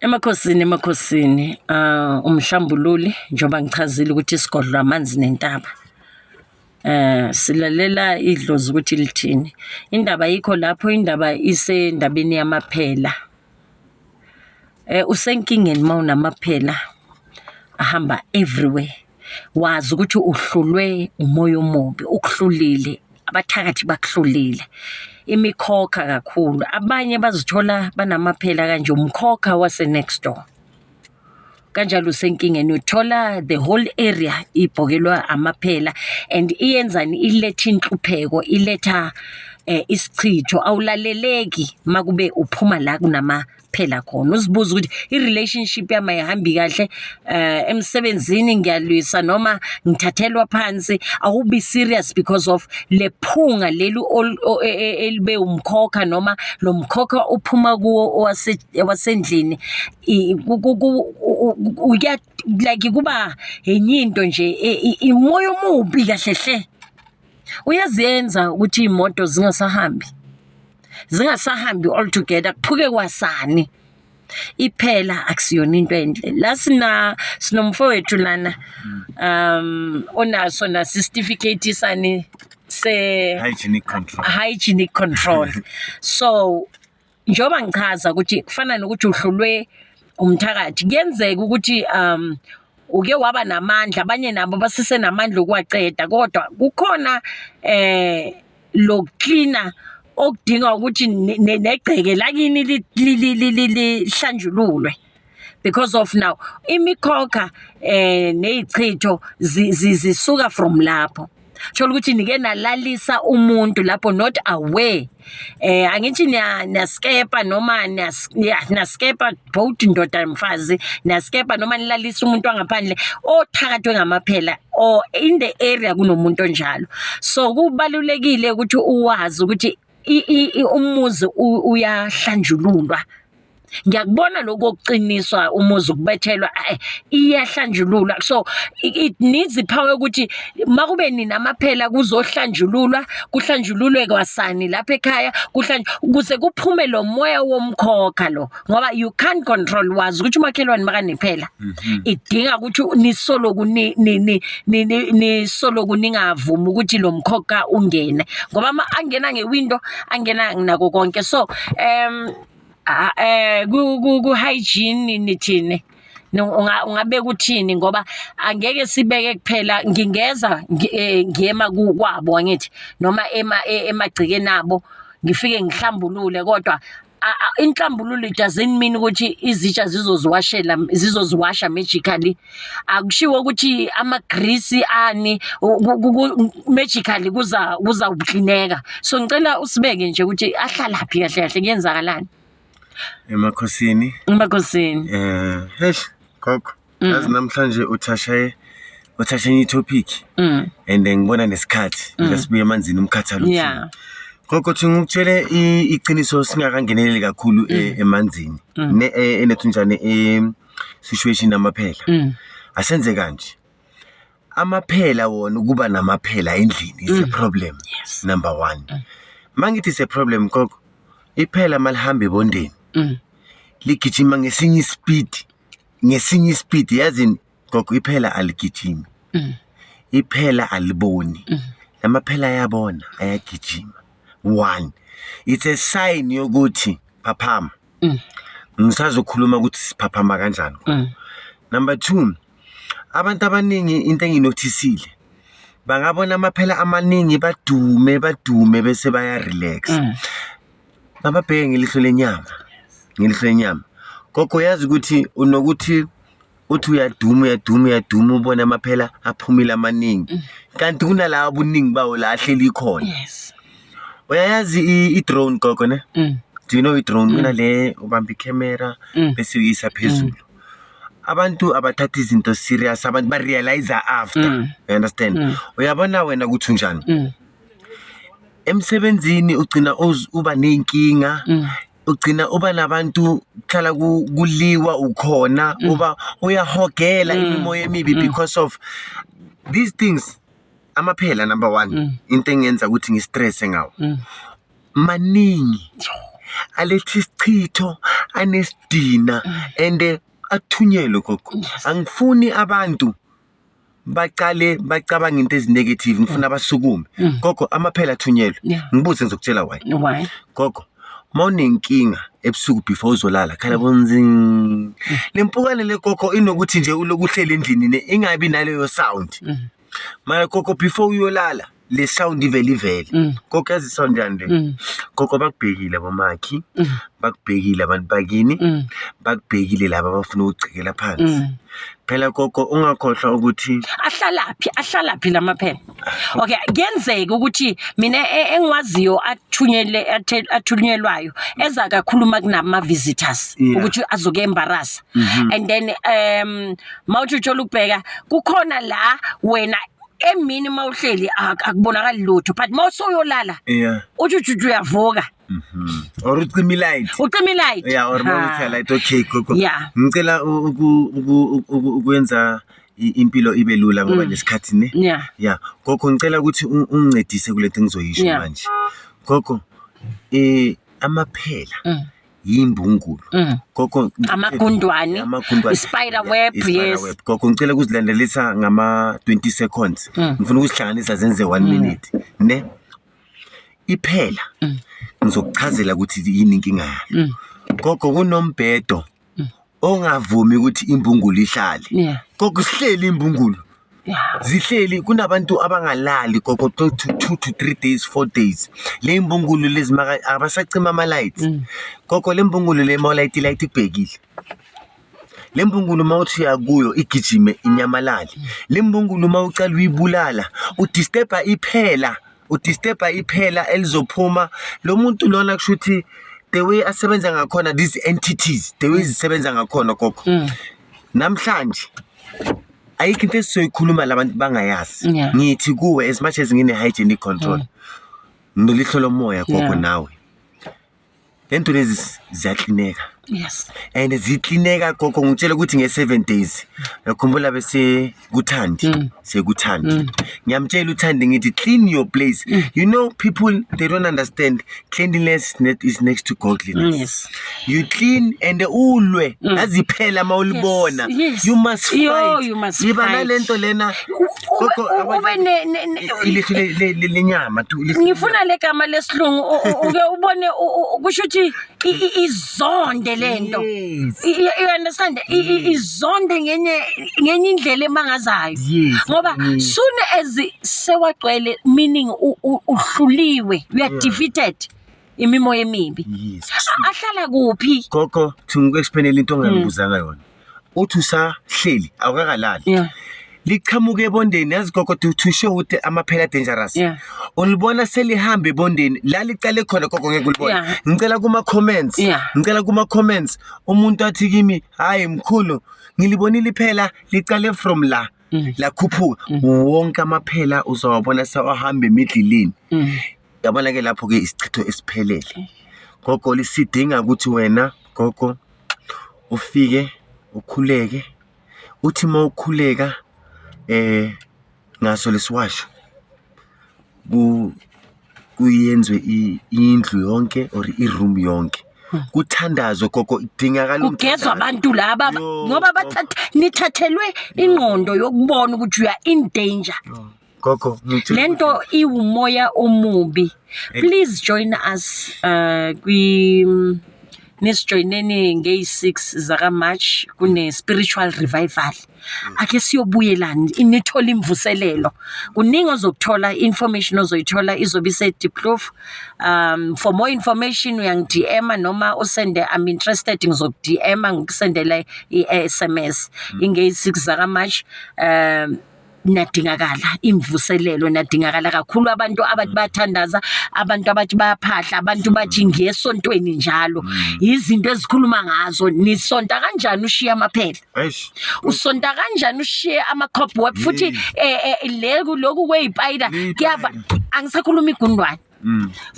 Emakhosini umhlambululi njengoba ngichazile ukuthi isigodlo amanzi nentaba. Silalela idlozi ukuthi lithini. Indaba yikho lapho indaba isendabeni yamaphela. Usenkingeni mawunamaphela ahamba everywhere. Wazi ukuthi uhlulwe umoya omubi, ukuhlulile, abathakathi bakuhlulile. Imikhokha kakhulu. Abanye bazithola banamaphela kanje umkhokha wase next door. Kanjalo usenkingeni uthola the whole area ibhokelwa amaphela and iyenzani iletha inhlupheko, iletha isichitho awulaleleki makube uphuma la kunamaphela khona. Uzibuza ukuthi i-relationship yami ayihambi kahle, emsebenzini ngiyalwisa noma ngithathelwa phansi, awubi serious because of lephunga leli elibe umkhokha noma lo mkhokha uphuma kuwo owasendlini. Like kuba enye into nje imoya omubi kahle hle. Uyaziyenza ukuthi imoto zingasahambi all together, kuphuke kwasani. Iphela akusiyona into enhle. La sinomfowethu lana onaso na certificate sani se hygienic control. So njoba ngichaza ukuthi kufana nokuthi uhlulwe umthakathi, kuyenzeka ukuthi uke waba namandla, abanye nabo basise namandla okuwaqeda, kodwa kukhona lo cleaner okudinga ukuthi negceke lakini lihlanjululwe because of now imikhokha nezichitho zisuka from lapho. Thola ukuthi nike nalalisa umuntu lapho not aware. Angithi naskepa noma naskepa both indoda mfazi naskepa noma nilalisa umuntu wangaphandle othakathwe ngamaphela or in the area kunomuntu onjalo. So kubalulekile ukuthi uwazi ukuthi umuzi uyahlanjululwa. Ngiyakubona lokho okuqiniswa umuzi ukubethelwa iyahlanjululwa. So it needs the power ukuthi makube ninamaphela kuzohlanjululwa, kuhlanjululwe kwasani lapha ekhaya, kuze kuphume lo moya womkhokha lo, ngoba you can't control. Wazi ukuthi umakhelwane makanephela idinga ukuthi nisoloku ningavumi ukuthi lo mkhokha ungene, ngoba angena ngewindow angena nako konke. So ku hygiene nithini ungabe kuthini, ngoba angeke sibeke kuphela ngingeza ngiyema kwabo angithi noma emagcikeni abo ngifike ngihlambulule, kodwa inhlambululo doesn't mean ukuthi izitsha zizoziwasha magically. Akushiwo ukuthi amagrease ani magically kuza ukuklineka. So ngicela usibeke nje ukuthi ahlala laphi kahle kahle kuyenzakalani emakhosini. Khokho yazi namhlanje uthashe topic and ngibona nesikhathi ngasibuye emanzini umkhathalo. Yeah. Khokho thi ngikutshele iqiniso singakangeneleli kakhulu emanzini enethunjane situation namaphela. Asenze kanje. Amaphela wona ukuba namaphela endlini is a problem. Yes. Number 1. Mangithi is a problem khokho. Iphela malihamba ebondeni. Ligijima ngesinye speed yazi gogo iphela aligijimi. Iphela aliboni. Lamaphela ayabona ayagijima. 1, it's a sign yokuthi phaphama. Ngisazokhuluma ukuthi siphaphama kanjani. Number 2, abantu abaningi into enginotisile bangabona amaphela amaningi badume bese baya relax. Mababheke ngelihlo lenyama. Gogo yazi ukuthi unokuthi uthi uyaduma ubona amaphela aphumile amaningi, kanti kunalawo ubuningi bawo la ahleli khona. Yes. Uyayazi i-drone gogo ne? Do you know i-drone? Kunale ubamba i-camera bese uyisa phezulu. Abantu abathatha izinto serious, abantu ba realize after. You understand? Uyabona wena ukuthi unjani? Emsebenzini ugcina uba nenkinga, ugcina uba nabantu khala kuliwa ukhona, uba uyahogela imimoya emibi because of these things. Amaphela number 1 into engenza ukuthi ngistress ngawo maningi alethe isichitho anesidina and athunyelwe gogo. Angifuni abantu baqale bacabanga into ezinegative, ngifuna abasukume gogo. Amaphela athunyelwe, ngibuze ngizokutshela Why? gogo. Mawunenkinga ebusuku before uzolala khala bonzing lempukane le gogo inokuthi nje ulokuhlela endlini ingabi naleyo sound. Mara gogo before uyolala le sound ivele gogo, yazi sound yande gogo. Bakubhekile abomakhi, bakubhekile abantu bakini, bakubhekile laba abafuna ukucikela phansi. Phela gogo ungakhohlwa ukuthi ahlalaphi lamaphela. Okay, kuyenzeka ukuthi mina engiwaziyo athunyelwayo eza kakhuluma kunama visitors ukuthi azoke embarrass, and then mawuthi uthola ukubheka kukhona la wena emini mawuhleli akubonakali lutho, but mawusoyolala uthi uyavuka or ucima light or mawuthi light. Okay gogo, ngicela ukwenza impilo ibe lula ngoba lesikhathi ne gogo, ngicela ukuthi ungincedise kule nto engizoyisho manje gogo. Amaphela yimbungulu gogo, amagundwane, spider web. Yes gogo, ngicela ukuzilandelisa ngama 20 seconds. Ngifuna ukuzihlanganisa zenze 1 minute ne. Iphela ngizokuchazela ukuthi yini inkinga yayo gogo. Kunombhedo ongavumi ukuthi imbungulu ihlale gogo. Sihleli imbungulu zihleli, kunabantu abangalali gogo 2 to 3 days 4 days. Le imbungulu lezi abasacima ama lights gogo. Le mbungulu le mawulight ibhekile, le mbungulu mawuthi yakuyo igijime inyamalali. Le mbungulu mawucala uyibulala udisturba iphela elizophuma. Lo muntu lona kushuthi the way asebenza ngakhona, these entities the way zisebenza ngakhona gogo, namhlanje ayikho into esizoyikhuluma labantu bangayazi. Ngithi kuwe as much as ngine hygienic control nolihlo lomoya gogo, nawe lento lezi ziyaklineka. And ziklineka gogo, ngitshela ukuthi nge7 days yakhumbula bese kuthandi sekuthandi. Ngiyamtshela uthandi ngithi clean your place. You know people they don't understand cleanliness is next to godliness. You clean and ulwe aziphela mawulibona. You must fight. Yiba nalento lena gogo, ilihlo lenyama tu. Ngifuna legama lesilungu uke ubone kusho ukuthi izonde lento. You understand? Izonde ngenye indlela emangazayo ngoba soon as sewagcwele, meaning uhluliwe, you are defeated, imimoya emibi. Ahlala kuphi gogo? Ngikuexplainele into ongangibuzanga yona. Uthi usahleli awukakalali liqhamuke ebondeni, yazi gogo, to show ukuthi amaphela dangerous. Ulibona selihamba ebondeni la licale khona gogo, ngeke ulibone. Ngicela kuma comments umuntu athi kimi, hayi mkhulu, ngilibonile iphela licale from la lakhuphuka. Wonke amaphela uzawabona sewahamba emidlilini. Yabona ke lapho ke isichitho esiphelele gogo. Lisidinga ukuthi wena gogo ufike ukhuleke. Uthi mawukhuleka ngaso lesiwasho kuyenzwe indlu yonke or iroom yonke kuthandazwe gogo. Idingakala kugezwa abantu laba ngoba nithathelwe ingqondo yokubona ukuthi you are in danger gogo. Lento iwumoya omubi. Please join us nesijoyineni ngeyi6 zaka March kune spiritual revival. Ake siyobuyelana inithola imvuselelo. Kuningi ozokuthola, information ozoyithola izobe iseDiepkloof. For more information uyangidm noma usende I'm interested, ngizokudm ngikusendela iSMS ingeyi6 zaka March. Nadingakala imvuselelo, nadingakala kakhulu abantu abathi bathandaza, abantu abathi bayaphahla, abantu bathi ngesontweni njalo. Izinto ezikhuluma ngazo. Nisonta kanjani ushiye amaphela? Usonta kanjani ushiye ama-cobweb? Futhi lokhu kweyipayida kuyava, angisakhuluma igundwane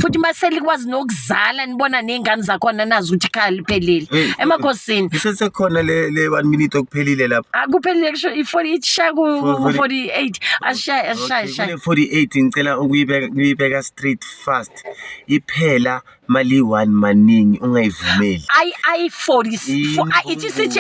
futhi maselikwazi nokuzala nibona ney'ngane zakhona nazi ukuthi ikhaya liphelile emakhosini isesekhona le 1 minute okuphelile lapho kuphelile kusho ishaya ku-48 ashaye 48 ngicela ukuyibeka straight fast iphela mali 1 maningi ungayivumeli ayi 40 ithi sithi